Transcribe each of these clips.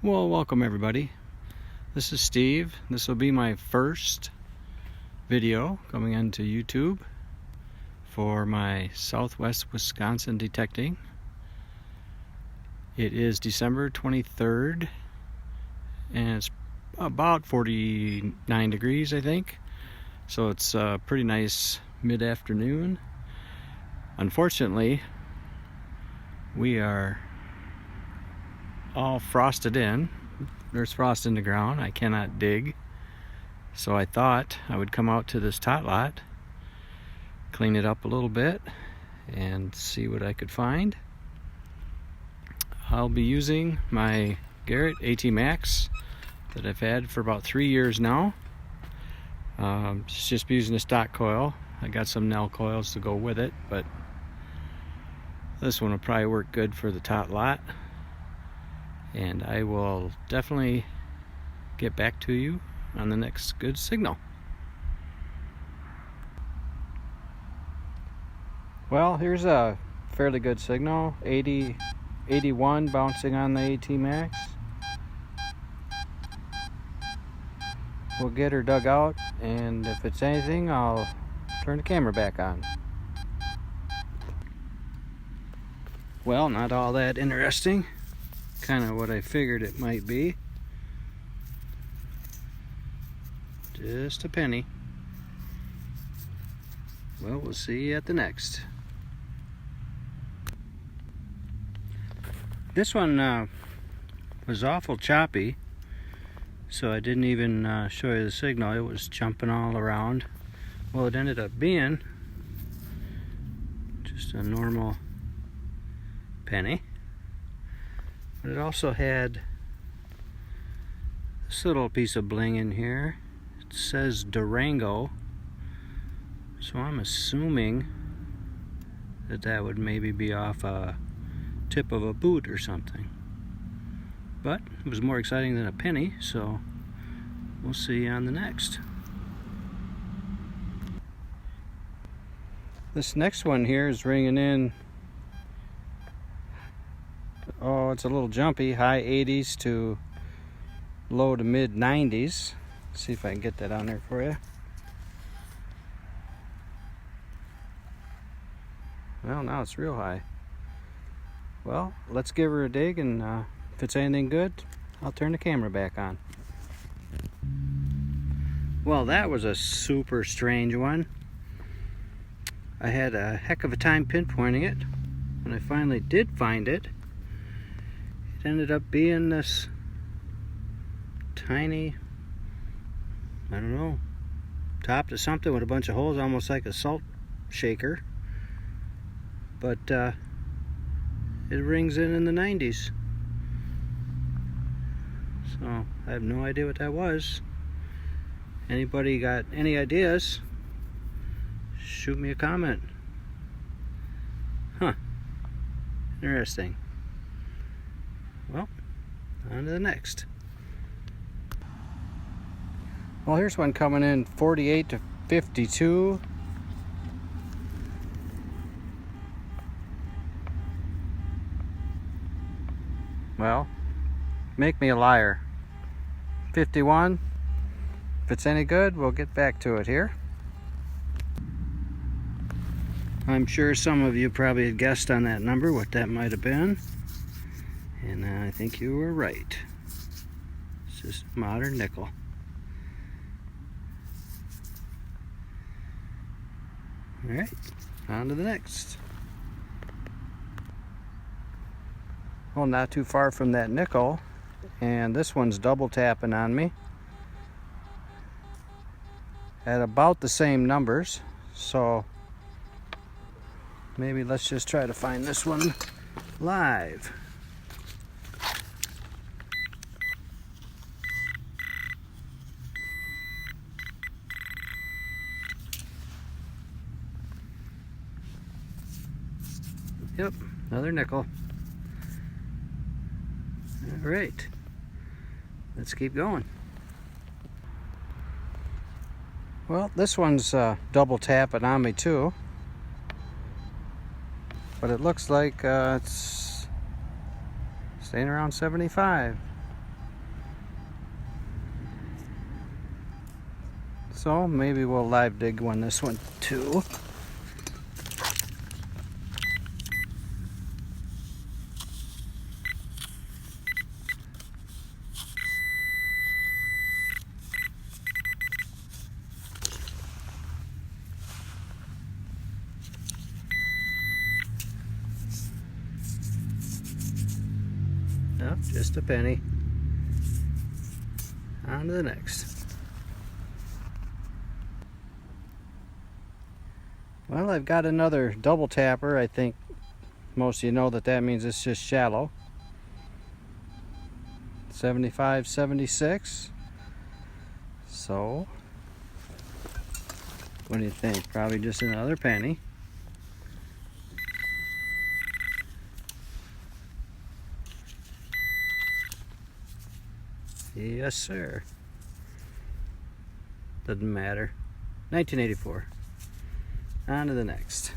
Well, welcome everybody. This is Steve. This will be my first video coming into YouTube for my Southwest Wisconsin detecting. It is December 23rd and it's about 49 degrees, I think. So it's a pretty nice mid-afternoon. Unfortunately, we are all frosted in. There's frost in the ground. I cannot dig. So I thought I would come out to this Tot Lot, clean it up a little bit, and see what I could find. I'll be using my Garrett AT Max that I've had for about 3 years now. Just using the stock coil. I got some Nell coils to go with it, but this one will probably work good for the Tot Lot. And I will definitely get back to you on the next good signal. Well, here's a fairly good signal. 80, 81 bouncing on the AT Max. We'll get her dug out, and if it's anything, I'll turn the camera back on. Well, not all that interesting. Kind of what I figured it might be. Just a penny. Well, we'll see you at the next. This one was awful choppy, so I didn't even show you the signal. It was jumping all around. Well, it ended up being just a normal penny. But it also had this little piece of bling in here. It says Durango, so I'm assuming that that would maybe be off a tip of a boot or something. But it was more exciting than a penny, so we'll see you on the next. This next one here is ringing in. Oh, it's a little jumpy, high 80s to low to mid 90s. See if I can get that on there for you. Well, now it's real high. Well, let's give her a dig, and if it's anything good, I'll turn the camera back on. Well, that was a super strange one. I had a heck of a time pinpointing it. When I finally did find it, it ended up being this tiny, I don't know, top to something with a bunch of holes, almost like a salt shaker. But it rings in the 90s. So I have no idea what that was. Anybody got any ideas? Shoot me a comment. Huh. Interesting. Well, on to the next. Well, here's one coming in 48 to 52. Well, make me a liar. 51. If it's any good, we'll get back to it here. I'm sure some of you probably had guessed on that number what that might have been. And I think you were right. It's just modern nickel. Alright, on to the next. Well, not too far from that nickel, and this one's double tapping on me at about the same numbers, so maybe let's just try to find this one live. Yep, another nickel. All right, let's keep going. Well, this one's double tapping on me too, but it looks like it's staying around 75. So maybe we'll live dig one this one too. Nope, just a penny. On to the next. Well, I've got another double tapper. I think most of you know that means it's just shallow. 75, 76. So, what do you think? Probably just another penny. Yes, sir. Doesn't matter. 1984. On to the next.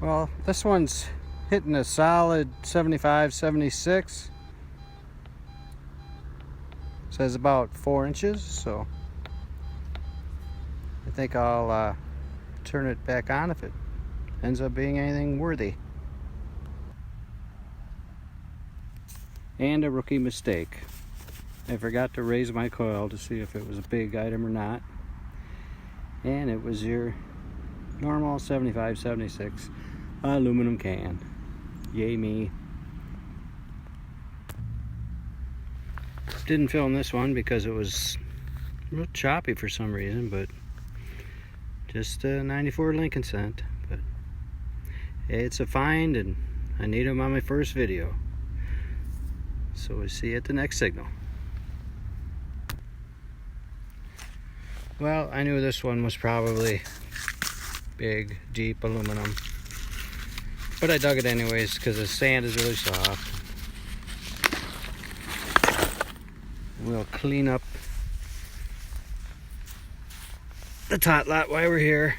Well, this one's hitting a solid 75, 76. Says about 4 inches, so I think I'll turn it back on if it ends up being anything worthy. And a rookie mistake. I forgot to raise my coil to see if it was a big item or not. And it was your normal 75, 76 aluminum can. Yay me. Didn't film this one because it was real choppy for some reason, but just a 94 Lincoln cent. But it's a find and I need them on my first video. So we'll see you at the next signal. Well, I knew this one was probably big, deep aluminum. But I dug it anyways because the sand is really soft. We'll clean up the Tot Lot while we're here.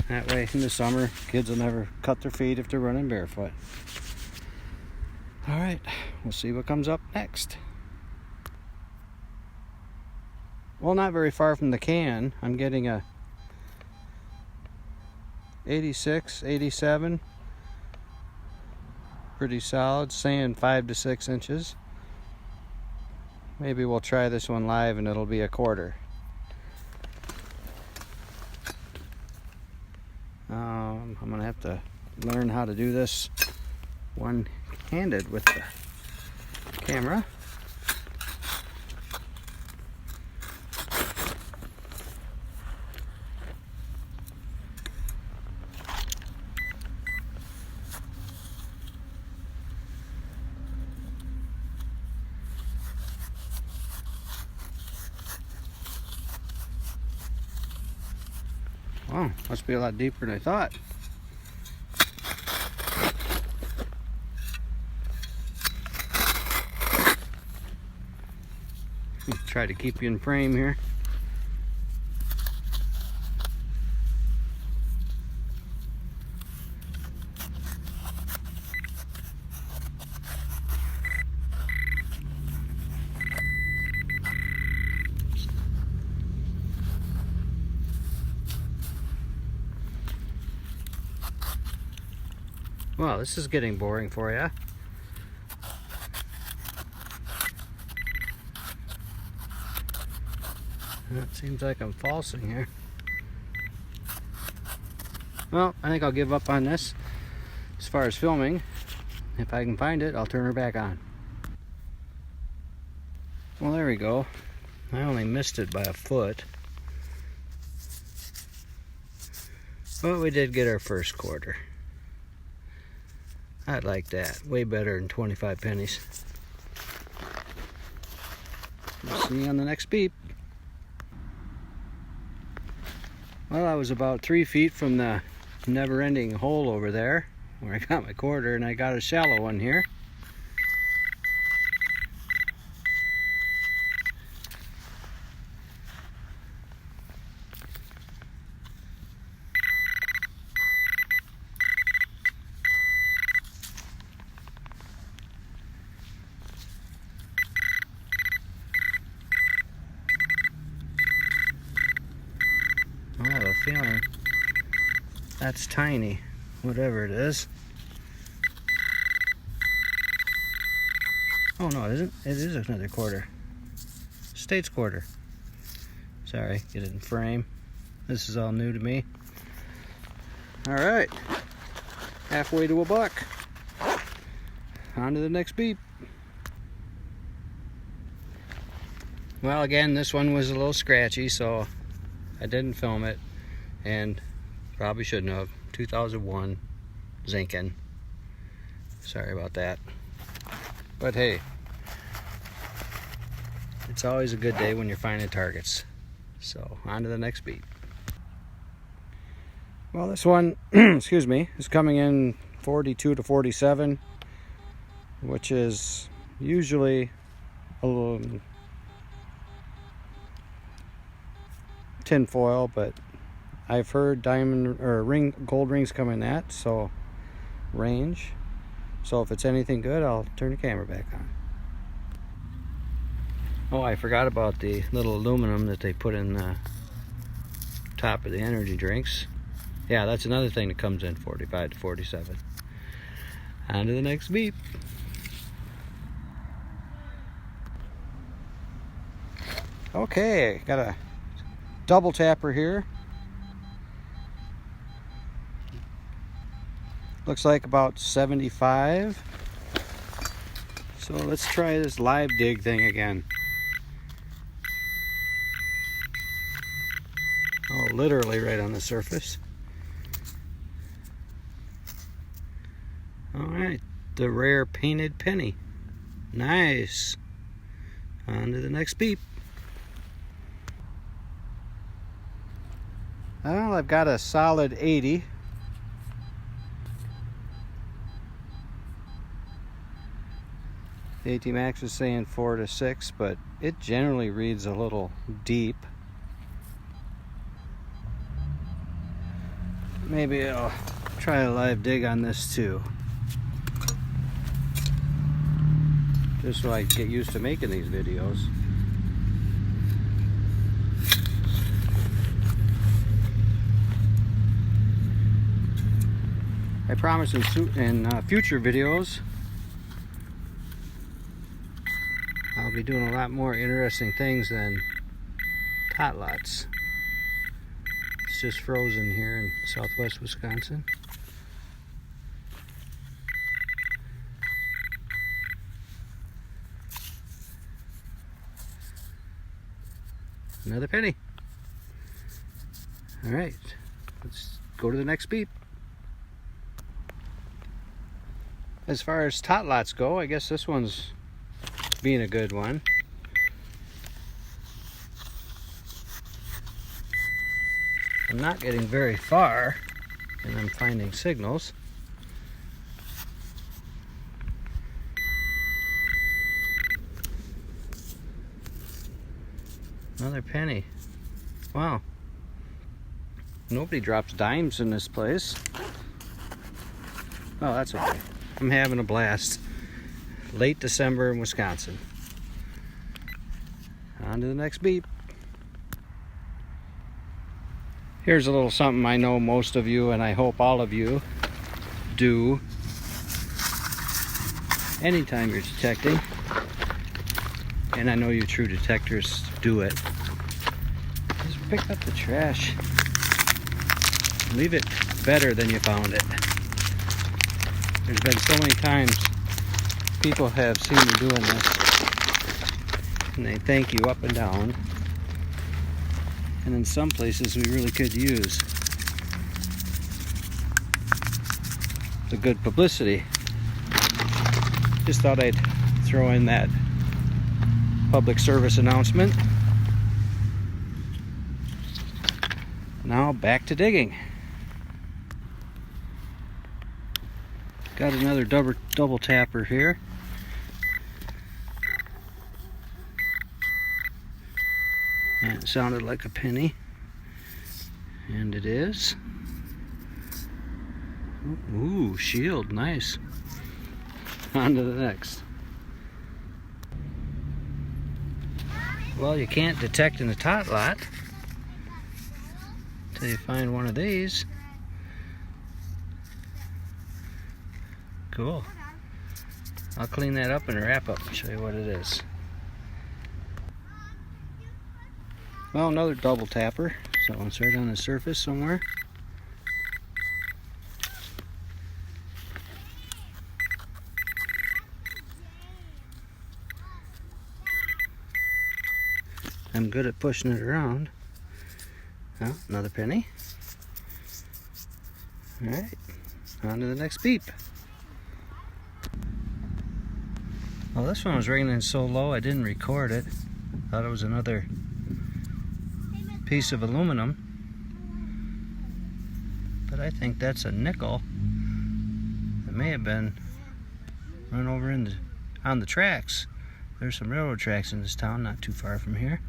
That way in the summer, kids will never cut their feet if they're running barefoot. Alright, we'll see what comes up next. Well, not very far from the can, I'm getting a 86, 87. Pretty solid, saying 5 to 6 inches. Maybe we'll try this one live and it'll be a quarter. I'm gonna have to learn how to do this one-handed with the camera. Wow, must be a lot deeper than I thought. Try to keep you in frame here. Well, this is getting boring for you. It seems like I'm falsing here. Well, I think I'll give up on this as far as filming. If I can find it, I'll turn her back on. Well, there we go. I only missed it by a foot. But we did get our first quarter. I like that. Way better than 25 pennies. We'll see you on the next beep. Well, I was about 3 feet from the never-ending hole over there where I got my quarter, and I got a shallow one here. That's tiny, whatever it is. Oh no, it isn't. It is another quarter. States quarter. Sorry, get it in frame. This is all new to me. Alright. Halfway to $1. On to the next beep. Well, again, this one was a little scratchy, so I didn't film it. And probably shouldn't have. 2001 Zinkin. Sorry about that. But hey, it's always a good day when you're finding targets. So, on to the next beat. Well, this one, excuse me, is coming in 42 to 47, which is usually a little tin foil, but I've heard diamond or gold rings come in that, so range. So if it's anything good, I'll turn the camera back on. Oh, I forgot about the little aluminum that they put in the top of the energy drinks. Yeah, that's another thing that comes in 45 to 47. On to the next beep. Okay, got a double tapper here. Looks like about 75. So let's try this live dig thing again. Oh, literally right on the surface. Alright, the rare painted penny. Nice. On to the next beep. Well, I've got a solid 80. The AT Max is saying 4 to 6, but it generally reads a little deep. Maybe I'll try a live dig on this too. Just so I get used to making these videos. I promise in future videos I'll be doing a lot more interesting things than tot lots. It's just frozen here in southwest Wisconsin. Another penny. All right, let's go to the next beep. As far as tot lots go, I guess this one's being a good one. I'm not getting very far, and I'm finding signals. Another penny. Wow. Nobody drops dimes in this place. Oh, that's okay. I'm having a blast. Late December in Wisconsin. On to the next beep. Here's a little something I know most of you, and I hope all of you, do anytime you're detecting. And I know you true detectors do it. Just pick up the trash. Leave it better than you found it. There's been so many times people have seen me doing this, and they thank you up and down. And in some places we really could use the good publicity. Just thought I'd throw in that public service announcement. Now back to digging. Got another double tapper here. And it sounded like a penny. And it is. Ooh, shield, nice. On to the next. Well, you can't detect in the tot lot until you find one of these. Cool. I'll clean that up and wrap up and show you what it is. Well, another double tapper. So it's right on the surface somewhere. I'm good at pushing it around. Well, another penny. Alright, on to the next beep. Well, this one was ringing so low I didn't record it. Thought it was another piece of aluminum. But I think that's a nickel. It may have been run over on the tracks. There's some railroad tracks in this town, not too far from here.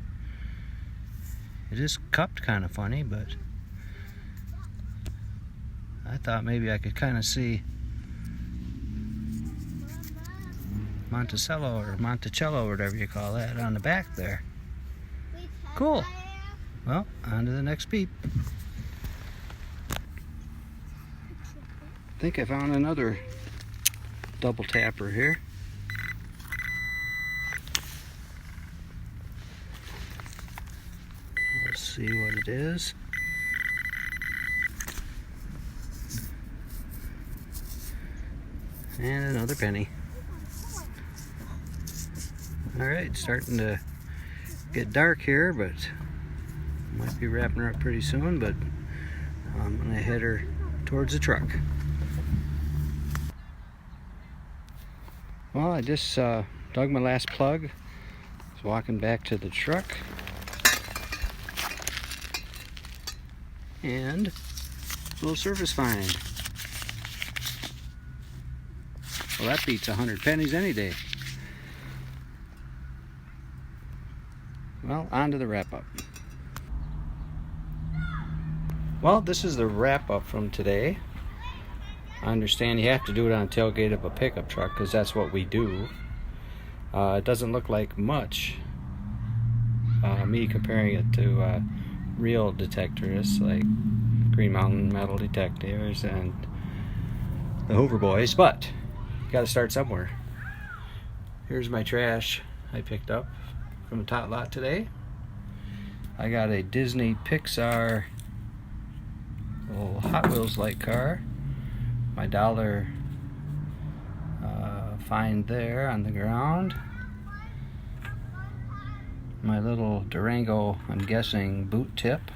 It is cupped kind of funny, but I thought maybe I could kind of see Monticello or Monticello, or whatever you call that, on the back there. Cool. Well, on to the next beep. I think I found another double tapper here. Let's see what it is. And another penny. Alright, starting to get dark here, but might be wrapping her up pretty soon, but I'm going to head her towards the truck. Well, I just dug my last plug. I was walking back to the truck. And a little surface find. Well, that beats 100 pennies any day. Well, on to the wrap-up. Well, this is the wrap-up from today. I understand you have to do it on the tailgate of a pickup truck because that's what we do. It doesn't look like much, me comparing it to real detectors like Green Mountain metal detectors and the Hoover Boys, but you gotta start somewhere. Here's my trash I picked up from the Tot Lot today. I got a Disney Pixar little Hot Wheels like car. My dollar find there on the ground. My little Durango, I'm guessing, boot tip.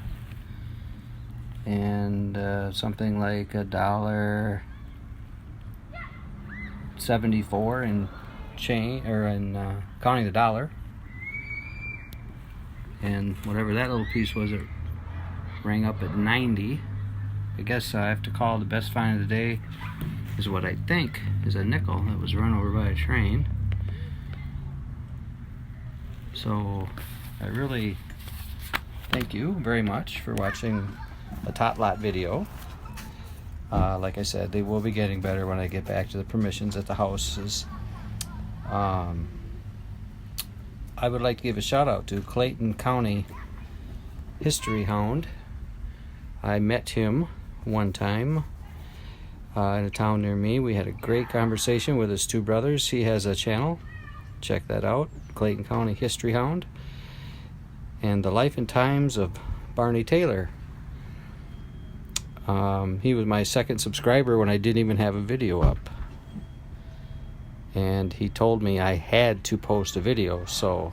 And something like $1.74 in chain, or in counting the dollar. And whatever that little piece was, it rang up at 90. I guess I have to call the best find of the day is what I think is a nickel that was run over by a train. So I really thank you very much for watching a Tot Lot video. Like I said, they will be getting better when I get back to the permissions at the houses. I would like to give a shout out to Clayton County History Hound. I met him one time in a town near me. We had a great conversation with his two brothers. He has a channel. Check that out, Clayton County History Hound. And the life and times of Barney Taylor. He was my second subscriber when I didn't even have a video up. And he told me I had to post a video. So,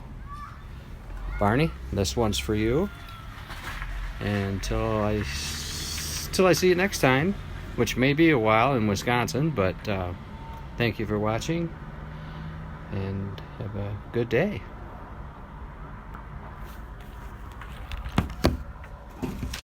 Barney, this one's for you. And until I see you next time, which may be a while in Wisconsin, but thank you for watching, and have a good day.